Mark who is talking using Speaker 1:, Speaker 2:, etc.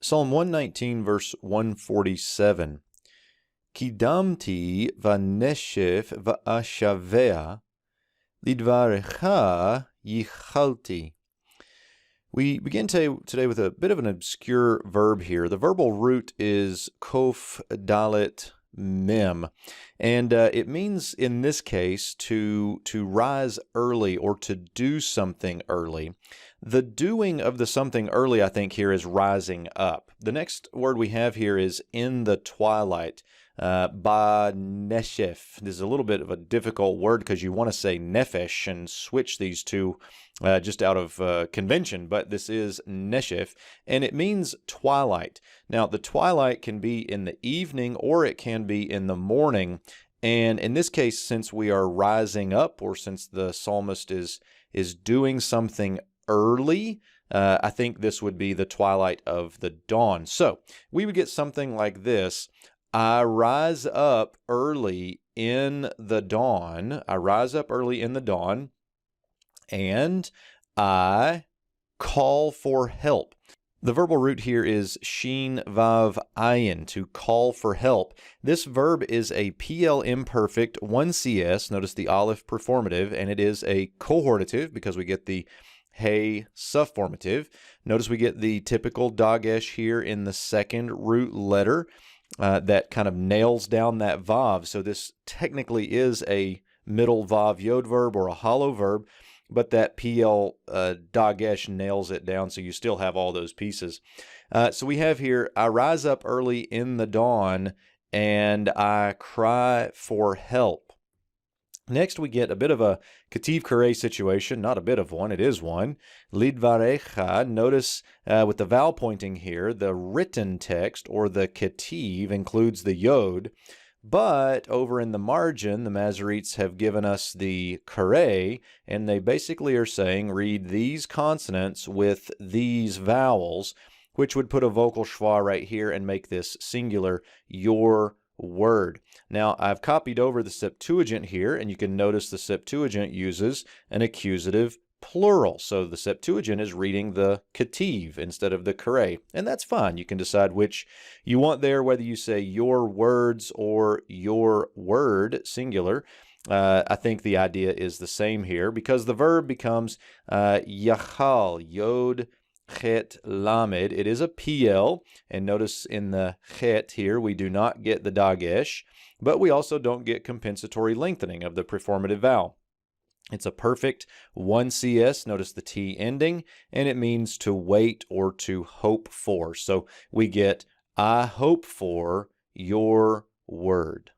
Speaker 1: Psalm 119, verse 147. Kidamti vaneshef va'ashavea, lidvarecha yichalti. We begin today with a bit of an obscure verb here. The verbal root is kof dalet mem, and it means in this case to rise early or to do something early. The doing of the something early, I think, here is rising up. The next word we have here is in the twilight. Ba neshef. This is a little bit of a difficult word because you want to say nefesh and switch these two just out of convention, but this is neshef, and it means twilight. Now, the twilight can be in the evening or it can be in the morning, and in this case, since we are rising up, or since the psalmist is doing something early, I think this would be the twilight of the dawn. So we would get something like this. I rise up early in the dawn. I rise up early in the dawn, and I call for help. The verbal root here is shin vav ayin, to call for help. This verb is a PL imperfect 1CS, notice the aleph performative, and it is a cohortative because we get the hey subformative. Notice we get the typical dagesh here in the second root letter. That kind of nails down that vav. So this technically is a middle vav yod verb or a hollow verb, but that PL dagesh nails it down, so you still have all those pieces. So we have here, I rise up early in the dawn and I cry for help. Next, we get a bit of a kativ kare situation, not a bit of one, it is one. Lidvarecha, notice with the vowel pointing here, the written text, or the kativ, includes the yod, but over in the margin, the Masoretes have given us the kare, and they basically are saying, read these consonants with these vowels, which would put a vocal schwa right here and make this singular, your word. Now, I've copied over the Septuagint here, and you can notice the Septuagint uses an accusative plural. So the Septuagint is reading the kativ instead of the kare, and that's fine. You can decide which you want there, whether you say your words or your word, singular. I think the idea is the same here because the verb becomes yachal, yod, chet lamed. It is a PL, and notice in the chet here we do not get the dagesh, but we also don't get compensatory lengthening of the preformative vowel. It's a perfect 1CS, notice the T ending, and it means to wait or to hope for. So we get, I hope for your word.